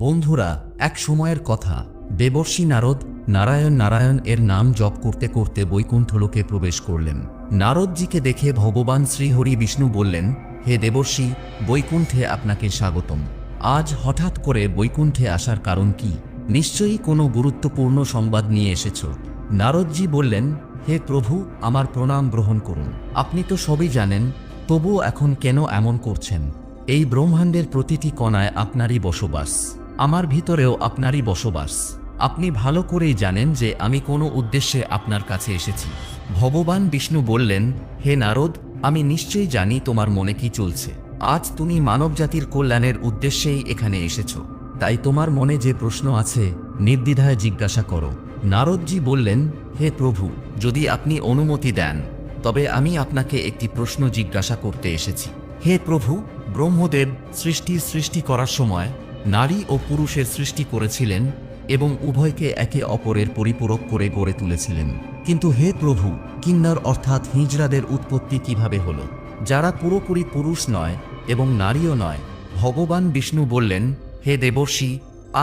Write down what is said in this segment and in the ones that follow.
বন্ধুরা, এক সময়ের কথা, দেবর্ষি নারদ নারায়ণ নারায়ণ এর নাম জপ করতে করতে বৈকুণ্ঠলোকে প্রবেশ করলেন। নারদজিকে দেখে ভগবান শ্রীহরি বিষ্ণু বললেন, হে দেবর্ষি, বৈকুণ্ঠে আপনাকে স্বাগতম। আজ হঠাৎ করে বৈকুণ্ঠে আসার কারণ কি? নিশ্চয়ই কোনো গুরুত্বপূর্ণ সংবাদ নিয়ে এসেছ। নারদজি বললেন, হে প্রভু, আমার প্রণাম গ্রহণ করুন। আপনি তো সবই জানেন, তবুও এখন কেন এমন করছেন? এই ব্রহ্মাণ্ডের প্রতিটি কণায় আপনারই বসবাস, আমার ভিতরেও আপনারই বসবাস। আপনি ভালো করেই জানেন যে আমি কোনো উদ্দেশ্যে আপনার কাছে এসেছি। ভগবান বিষ্ণু বললেন, হে নারদ, আমি নিশ্চয়ই জানি তোমার মনে কি চলছে। আজ তুমি মানবজাতির কল্যাণের উদ্দেশ্যেই এখানে এসেছ, তাই তোমার মনে যে প্রশ্ন আছে নির্দ্বিধায় জিজ্ঞাসা করো। নারদজি বললেন, হে প্রভু, যদি আপনি অনুমতি দেন তবে আমি আপনাকে একটি প্রশ্ন জিজ্ঞাসা করতে এসেছি। হে প্রভু, ব্রহ্মদেব সৃষ্টি করার সময় নারী ও পুরুষের সৃষ্টি করেছিলেন এবং উভয়কে একে অপরের পরিপূরক করে গড়ে তুলেছিলেন। কিন্তু হে প্রভু, কিন্নর অর্থাৎ হিজড়াদের উৎপত্তি কিভাবে হলো, যারা পুরোপুরি পুরুষ নয় এবং নারীও নয়? ভগবান বিষ্ণু বললেন, হে দেবর্ষি,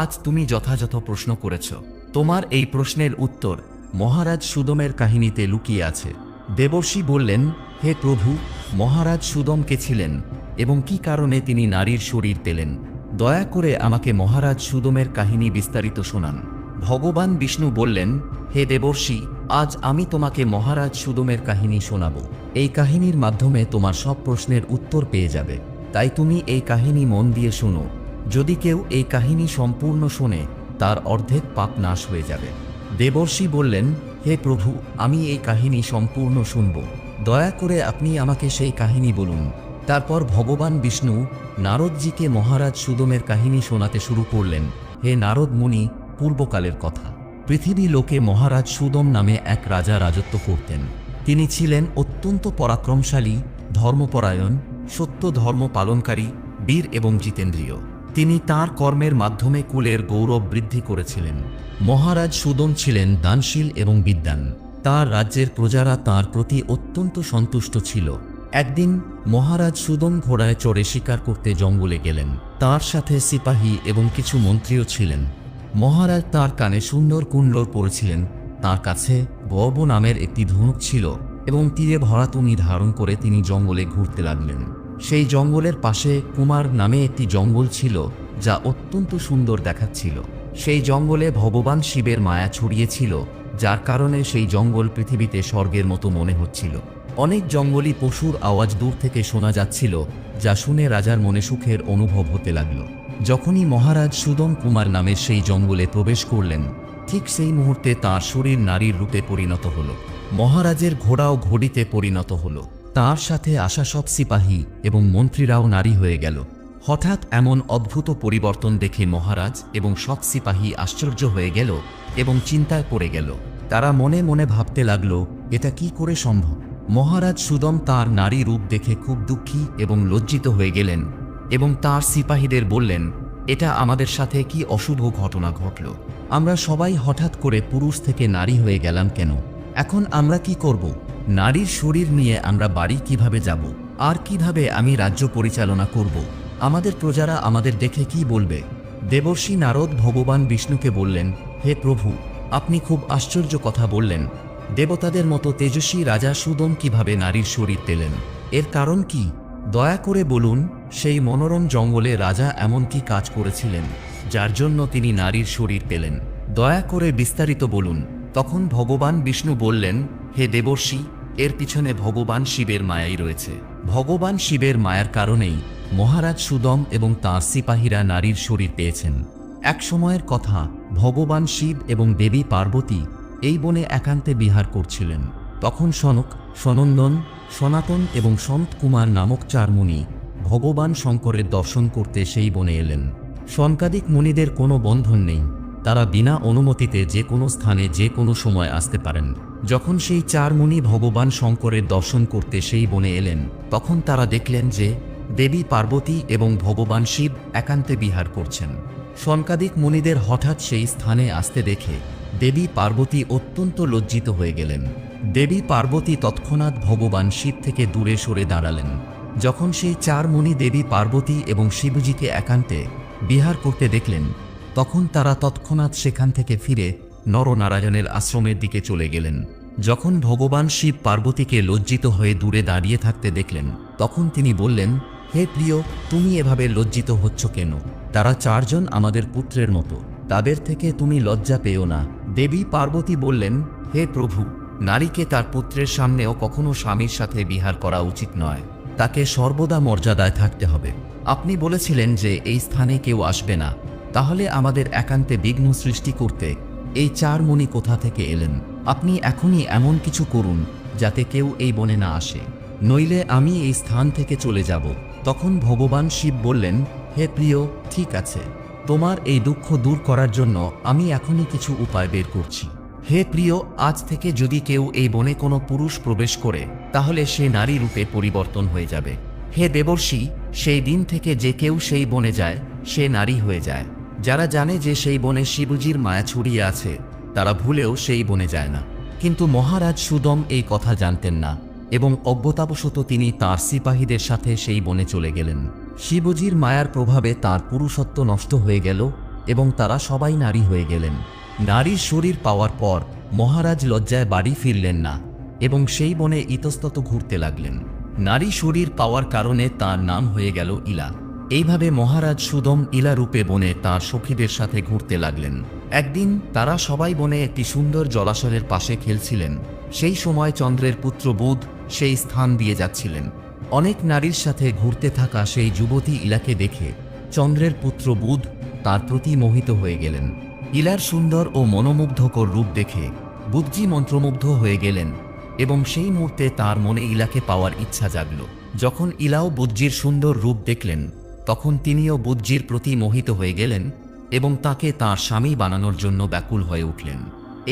আজ তুমি যথাযথ প্রশ্ন করেছ। তোমার এই প্রশ্নের উত্তর মহারাজ সুদমের কাহিনীতে লুকিয়ে আছে। দেবর্ষি বললেন, হে প্রভু, মহারাজ সুদম কে ছিলেন এবং কি কারণে তিনি নারীর শরীর পেলেন? দয়া করে আমাকে মহারাজ সুদমের কাহিনী বিস্তারিত শোনান। ভগবান বিষ্ণু বললেন, হে দেবর্ষি, আজ আমি তোমাকে মহারাজ সুদমের কাহিনী শোনাব। এই কাহিনীর মাধ্যমে তোমার সব প্রশ্নের উত্তর পেয়ে যাবে। তাই তুমি এই কাহিনী মন দিয়ে শোনো। যদি কেউ এই কাহিনী সম্পূর্ণ শোনে, তার অর্ধেক পাপ নাশ হয়ে যাবে। দেবর্ষি বললেন, হে প্রভু, আমি এই কাহিনী সম্পূর্ণ শুনব। দয়া করে আপনি আমাকে সেই কাহিনী বলুন। তারপর ভগবান বিষ্ণু নারদজিকে মহারাজ সুদমের কাহিনী শোনাতে শুরু করলেন। হে নারদ মুনি, পূর্বকালের কথা, পৃথিবী লোকে মহারাজ সুদম নামে এক রাজা রাজত্ব করতেন। তিনি ছিলেন অত্যন্ত পরাক্রমশালী, ধর্মপরায়ণ, সত্য ধর্ম পালনকারী, বীর এবং জিতেন্দ্রীয়। তিনি তাঁর কর্মের মাধ্যমে কুলের গৌরব বৃদ্ধি করেছিলেন। মহারাজ সুদম ছিলেন দানশীল এবং বিদ্বান। তাঁর রাজ্যের প্রজারা তাঁর প্রতি অত্যন্ত সন্তুষ্ট ছিল। একদিন মহারাজ সুদম ঘোড়ায় চড়ে শিকার করতে জঙ্গলে গেলেন। তার সাথে সিপাহী এবং কিছু মন্ত্রীও ছিলেন। মহারাজ তার কানে সুন্দর কুণ্ডল পরেছিলেন। তার কাছে বর্ব নামের একটি ধনুক ছিল এবং তীরে ভরা তুনি ধারণ করে তিনি জঙ্গলে ঘুরতে লাগলেন। সেই জঙ্গলের পাশে কুমার নামে একটি জঙ্গল ছিল, যা অত্যন্ত সুন্দর দেখাচ্ছিল। সেই জঙ্গলে ভগবান শিবের মায়া ছড়িয়েছিল, যার কারণে সেই জঙ্গল পৃথিবীতে স্বর্গের মতো মনে হচ্ছিল। অনেক জঙ্গলি পশুর আওয়াজ দূর থেকে শোনা যাচ্ছিল, যা শুনে রাজার মনে সুখের অনুভব হতে লাগল। যখনই মহারাজ সুদম কুমার নামের সেই জঙ্গলে প্রবেশ করলেন, ঠিক সেই মুহূর্তে তাঁর শরীর নারীর রূপে পরিণত হল। মহারাজের ঘোড়াও ঘোড়িতে পরিণত হল। তাঁর সাথে আসা সব সিপাহী এবং মন্ত্রীরাও নারী হয়ে গেল। হঠাৎ এমন অদ্ভুত পরিবর্তন দেখে মহারাজ এবং সব সিপাহী আশ্চর্য হয়ে গেল এবং চিন্তায় পড়ে গেল। তারা মনে মনে ভাবতে লাগল, এটা কি করে সম্ভব? মহারাজ সুদম তাঁর নারী রূপ দেখে খুব দুঃখী এবং লজ্জিত হয়ে গেলেন এবং তাঁর সিপাহীদের বললেন, এটা আমাদের সাথে কি অশুভ ঘটনা ঘটল? আমরা সবাই হঠাৎ করে পুরুষ থেকে নারী হয়ে গেলাম কেন? এখন আমরা কি করব? নারীর শরীর নিয়ে আমরা বাড়ি কিভাবে যাব? আর কিভাবে আমি রাজ্য পরিচালনা করব? আমাদের প্রজারা আমাদের দেখে কি বলবে? দেবর্ষি নারদ ভগবান বিষ্ণুকে বললেন, হে প্রভু, আপনি খুব আশ্চর্য কথা বললেন। দেবতাদের মতো তেজস্বী রাজা সুদম কিভাবে নারীর শরীর পেলেন? এর কারণ কি? দয়া করে বলুন। সেই মনোরম জঙ্গলে রাজা এমন কি কাজ করেছিলেন যার জন্য তিনি নারীর শরীর পেলেন? দয়া করে বিস্তারিত বলুন। তখন ভগবান বিষ্ণু বললেন, হে দেবর্ষি, এর পিছনে ভগবান শিবের মায়াই রয়েছে। ভগবান শিবের মায়ার কারণেই মহারাজ সুদম এবং তাঁর সিপাহীরা নারীর শরীর পেয়েছেন। এক সময়ের কথা, ভগবান শিব এবং দেবী পার্বতী এই বনে একান্তে বিহার করছিলেন। তখন সনক, সনন্দন, সনাতন এবং সন্ত কুমার নামক চার মুনি ভগবান শঙ্করের দর্শন করতে সেই বনে এলেন। সনকাদিক মুনিদের কোনো বন্ধন নেই। তারা বিনা অনুমতিতে যে কোনো স্থানে যে কোনো সময় আসতে পারেন। যখন সেই চার মুনি ভগবান শঙ্করের দর্শন করতে সেই বনে এলেন, তখন তারা দেখলেন যে দেবী পার্বতী এবং ভগবান শিব একান্তে বিহার করছেন। সনকাদিক মুনিদের হঠাৎ সেই স্থানে আসতে দেখে দেবী পার্বতী অত্যন্ত লজ্জিত হয়ে গেলেন। দেবী পার্বতী তৎক্ষণাৎ ভগবান শিব থেকে দূরে সরে দাঁড়ালেন। যখন সেই চার মুনি দেবী পার্বতী এবং শিবজিকে একান্তে বিহার করতে দেখলেন, তখন তারা তৎক্ষণাৎ সেখান থেকে ফিরে নরনারায়ণের আশ্রমের দিকে চলে গেলেন। যখন ভগবান শিব পার্বতীকে লজ্জিত হয়ে দূরে দাঁড়িয়ে থাকতে দেখলেন, তখন তিনি বললেন, হে প্রিয়, তুমি এভাবে লজ্জিত হচ্ছ কেন? তারা চারজন আমাদের পুত্রের মতো, তাদের থেকে তুমি লজ্জা পেও না। দেবী পার্বতী বললেন, হে প্রভু, নারীকে তার পুত্রের সামনেও কখনো স্বামীর সাথে বিহার করা উচিত নয়, তাকে সর্বদা মর্যাদায় থাকতে হবে। আপনি বলেছিলেন যে এই স্থানে কেউ আসবে না, তাহলে আমাদের একান্তে বিঘ্ন সৃষ্টি করতে এই চার মুনি কোথা থেকে এলেন? আপনি এখনই এমন কিছু করুন যাতে কেউ এই বনে না আসে, নইলে আমি এই স্থান থেকে চলে যাব। তখন ভগবান শিব বললেন, হে প্রিয়, ঠিক আছে, তোমার এই দুঃখ দূর করার জন্য আমি এখনই কিছু উপায় বের করছি। হে প্রিয়, আজ থেকে যদি কেউ এই বনে কোনো পুরুষ প্রবেশ করে, তাহলে সে নারী রূপে পরিবর্তন হয়ে যাবে। হে দেবর্ষি, সেই দিন থেকে যে কেউ সেই বনে যায়, সে নারী হয়ে যায়। যারা জানে যে সেই বনে শিবজির মায়া ছড়িয়ে আছে, তারা ভুলেও সেই বনে যায় না। কিন্তু মহারাজ সুদম এই কথা জানতেন না, এবং অজ্ঞতাবশত তিনি তাঁর সিপাহীদের সাথে সেই বনে চলে গেলেন। শিবজির মায়ার প্রভাবে তার পুরুষত্ব নষ্ট হয়ে গেল এবং তারা সবাই নারী হয়ে গেলেন। নারীর শরীর পাওয়ার পর মহারাজ লজ্জায় বাড়ি ফিরলেন না এবং সেই বনে ইতস্তত ঘুরতে লাগলেন। নারী শরীর পাওয়ার কারণে তার নাম হয়ে গেল ইলা। এইভাবে মহারাজ সুদম ইলা রূপে বনে তাঁর সখীদের সাথে ঘুরতে লাগলেন। একদিন তারা সবাই বনে একটি সুন্দর জলাশয়ের পাশে খেলছিলেন। সেই সময় চন্দ্রের পুত্র বুধ সেই স্থান দিয়ে যাচ্ছিলেন। অনেক নারীর সাথে ঘুরতে থাকা সেই যুবতী ইলাকে দেখে চন্দ্রের পুত্র বুধ তার প্রতি মোহিত হয়ে গেলেন। ইলার সুন্দর ও মনোমুগ্ধকর রূপ দেখে বুধজি মন্ত্রমুগ্ধ হয়ে গেলেন এবং সেই মুহূর্তে তার মনে ইলাকে পাওয়ার ইচ্ছা জাগল। যখন ইলাও বুধজির সুন্দর রূপ দেখলেন, তখন তিনিও বুধজির প্রতি মোহিত হয়ে গেলেন এবং তাকে তাঁর স্বামী বানানোর জন্য ব্যাকুল হয়ে উঠলেন।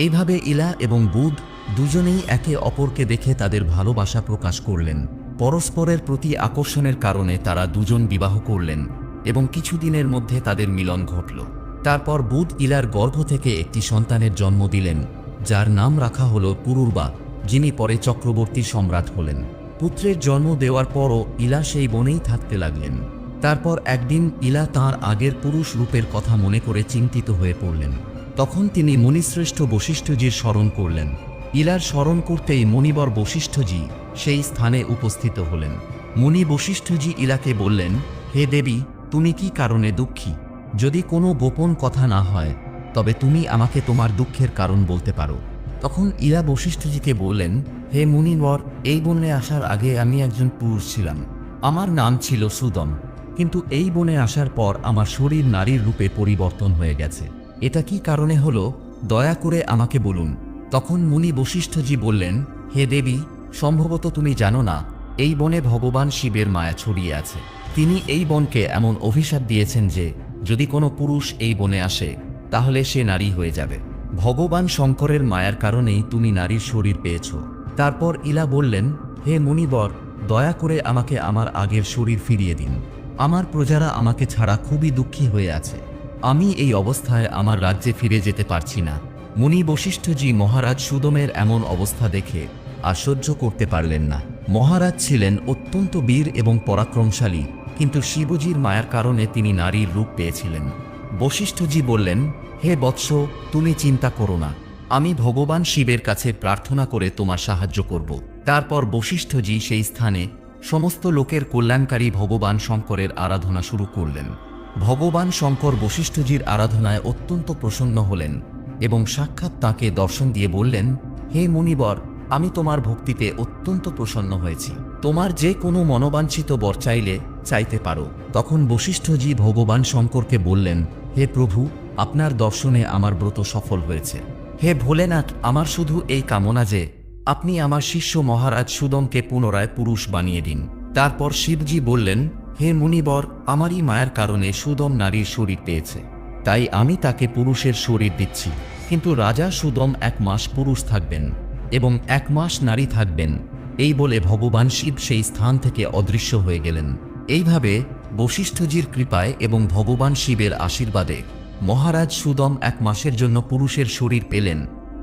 এইভাবে ইলা এবং বুধ দুজনেই একে অপরকে দেখে তাদের ভালোবাসা প্রকাশ করলেন। পরস্পরের প্রতি আকর্ষণের কারণে তারা দুজন বিবাহ করলেন এবং কিছুদিনের মধ্যে তাদের মিলন ঘটল। তারপর বুধ ইলার গর্ভ থেকে একটি সন্তানের জন্ম দিলেন, যার নাম রাখা হল পুরুরবা, যিনি পরে চক্রবর্তী সম্রাট হলেন। পুত্রের জন্ম দেওয়ার পরও ইলা সেই বনেই থাকতে লাগলেন। তারপর একদিন ইলা তাঁর আগের পুরুষ রূপের কথা মনে করে চিন্তিত হয়ে পড়লেন। তখন তিনি মুনিশ্রেষ্ঠ বশিষ্ঠজির স্মরণ করলেন। ইলার স্মরণ করতেই মুনিবর বশিষ্ঠজি সেই স্থানে উপস্থিত হলেন। মুনি বশিষ্ঠজি ইলাকে বললেন, হে দেবী, তুমি কি কারণে দুঃখী? যদি কোনো গোপন কথা না হয়, তবে তুমি আমাকে তোমার দুঃখের কারণ বলতে পারো। তখন ইলা বশিষ্ঠজিকে বললেন, হে মুনিবর, এই বনে আসার আগে আমি একজন পুরুষ ছিলাম। আমার নাম ছিল সুদম, কিন্তু এই বনে আসার পর আমার শরীর নারীর রূপে পরিবর্তন হয়ে গেছে। এটা কি কারণে হলো, দয়া করে আমাকে বলুন। তখন মুনি বশিষ্ঠজি বললেন, হে দেবী, সম্ভবত তুমি জানো না, এই বনে ভগবান শিবের মায়া ছড়িয়ে আছে। তিনি এই বনকে এমন অভিশাপ দিয়েছেন যে যদি কোনো পুরুষ এই বনে আসে, তাহলে সে নারী হয়ে যাবে। ভগবান শঙ্করের মায়ার কারণেই তুমি নারীর শরীর পেয়েছ। তারপর ইলা বললেন, হে মুনিবর, দয়া করে আমাকে আমার আগের শরীর ফিরিয়ে দিন। আমার প্রজারা আমাকে ছাড়া খুবই দুঃখী হয়ে আছে। আমি এই অবস্থায় আমার রাজ্যে ফিরে যেতে পারছি না। মুনি বশিষ্ঠজি মহারাজ সুদমের এমন অবস্থা দেখে আর সহ্য করতে পারলেন না। মহারাজ ছিলেন অত্যন্ত বীর এবং পরাক্রমশালী, কিন্তু শিবজির মায়ার কারণে তিনি নারীর রূপ পেয়েছিলেন। বশিষ্ঠজি বললেন, হে বৎস, তুমি চিন্তা করো না, আমি ভগবান শিবের কাছে প্রার্থনা করে তোমার সাহায্য করব। তারপর বশিষ্ঠজি সেই স্থানে সমস্ত লোকের কল্যাণকারী ভগবান শঙ্করের আরাধনা শুরু করলেন। ভগবান শঙ্কর বশিষ্ঠজির আরাধনায় অত্যন্ত প্রসন্ন হলেন এবং সাক্ষাৎ তাঁকে দর্শন দিয়ে বললেন, হে মুনিবর, আমি তোমার ভক্তিতে অত্যন্ত প্রসন্ন হয়েছি। তোমার যে কোনো মনোবাঞ্ছিত বর চাইতে পারো। তখন বশিষ্ঠজি ভগবান শঙ্করকে বললেন, হে প্রভু, আপনার দর্শনে আমার ব্রত সফল হয়েছে। হে ভোলেনাথ, আমার শুধু এই কামনা যে আপনি আমার শিষ্য মহারাজ সুদমকে পুনরায় পুরুষ বানিয়ে দিন। তারপর শিবজি বললেন, হে মুনিবর, আমারই মায়ার কারণে সুদম নারীর শরীর পেয়েছে, তাই আমি তাকে পুরুষের শরীর দিচ্ছি। কিন্তু রাজা সুদম 1 মাস পুরুষ থাকবেন এবং 1 মাস নারী থাকবেন। এই বলে ভগবান শিব সেই স্থান থেকে অদৃশ্য হয়ে গেলেন। এইভাবে বশিষ্ঠজির কৃপায় এবং ভগবান শিবের আশীর্বাদে মহারাজ সুদম 1 মাসের জন্য পুরুষের শরীর পেলেন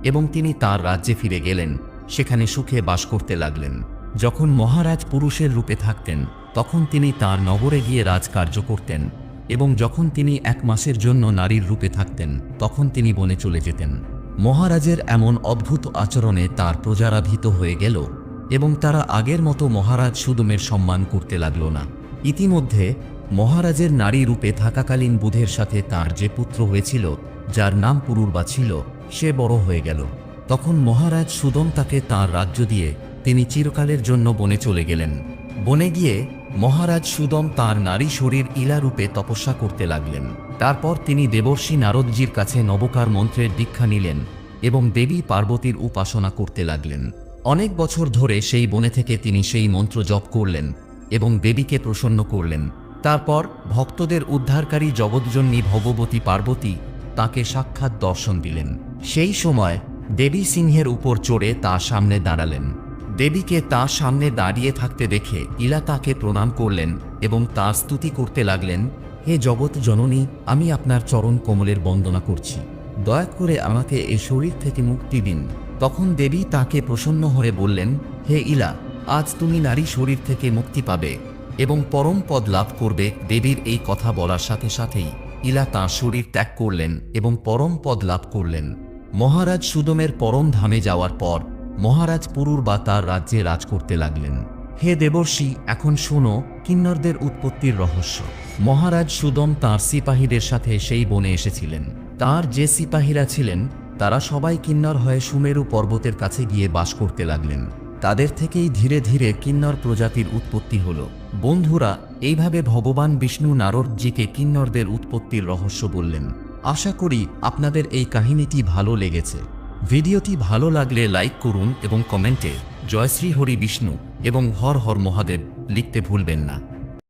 এবং তিনি তার রাজ্যে ফিরে গেলেন। সেখানে সুখে বাস করতে লাগলেন। যখন মহারাজ পুরুষের রূপে থাকতেন, তখন তিনি তার নগরে গিয়ে রাজকার্য করতেন এবং যখন তিনি 1 মাসের জন্য নারীর রূপে থাকতেন তখন তিনি বনে চলে যেতেন। মহারাজের এমন অদ্ভুত আচরণে তার প্রজারা ভীত হয়ে গেল এবং তারা আগের মতো মহারাজ সুদমের সম্মান করতে লাগল না। ইতিমধ্যে মহারাজের নারী রূপে থাকাকালীন বুধের সাথে তার যে পুত্র হয়েছিল, যার নাম পুরুরবা ছিল, সে বড় হয়ে গেল। তখন মহারাজ সুদম তাকে তাঁর রাজ্য দিয়ে তিনি চিরকালের জন্য বনে চলে গেলেন। বনে গিয়ে মহারাজ সুদম তাঁর নারী শরীর ইলা রূপে তপস্যা করতে লাগলেন। তারপর তিনি দেবর্ষি নারদজির কাছে নবকার মন্ত্রের দীক্ষা নিলেন এবং দেবী পার্বতীর উপাসনা করতে লাগলেন। অনেক বছর ধরে সেই বনে থেকে তিনি সেই মন্ত্র জপ করলেন এবং দেবীকে প্রসন্ন করলেন। তারপর ভক্তদের উদ্ধারকারী জগৎজননী ভগবতী পার্বতী তাকে সাক্ষাৎ দর্শন দিলেন। সেই সময় দেবী সিংহের উপর চড়ে তার সামনে দাঁড়ালেন। দেবীকে তার সামনে দাঁড়িয়ে থাকতে দেখে ইলা তাকে প্রণাম করলেন এবং তার স্তুতি করতে লাগলেন, হে জগৎ জননী, আমি আপনার চরণ কমলের বন্দনা করছি, দয়া করে আমাকে এই শরীর থেকে মুক্তি দিন। তখন দেবী তাকে প্রসন্ন হয়ে বললেন, হে ইলা, আজ তুমি নারী শরীর থেকে মুক্তি পাবে এবং পরম পদ লাভ করবে। দেবীর এই কথা বলার সাথে সাথেই ইলা তাঁর শরীর ত্যাগ করলেন এবং পরম পদ লাভ করলেন। মহারাজ সুদমের পরম ধামে যাওয়ার পর মহারাজ পুরুরবা তার রাজ্যে রাজ করতে লাগলেন। হে দেবর্ষি, এখন শোনো কিন্নরদের উৎপত্তির রহস্য। মহারাজ সুদম তাঁর সিপাহীদের সাথে সেই বনে এসেছিলেন। তার যে সিপাহীরা ছিলেন তারা সবাই কিন্নর হয়ে সুমেরু পর্বতের কাছে গিয়ে বাস করতে লাগলেন। তাদের থেকেই ধীরে ধীরে কিন্নর প্রজাতির উৎপত্তি হল। বন্ধুরা, এইভাবে ভগবান বিষ্ণু নারদজিকে কিন্নরদের উৎপত্তির রহস্য বললেন। আশা করি আপনাদের এই কাহিনীটি ভালো লেগেছে। ভিডিওটি ভালো লাগলে লাইক করুন এবং কমেন্টে জয় শ্রী হরি বিষ্ণু এবং হর হর মহাদেব লিখতে ভুলবেন না।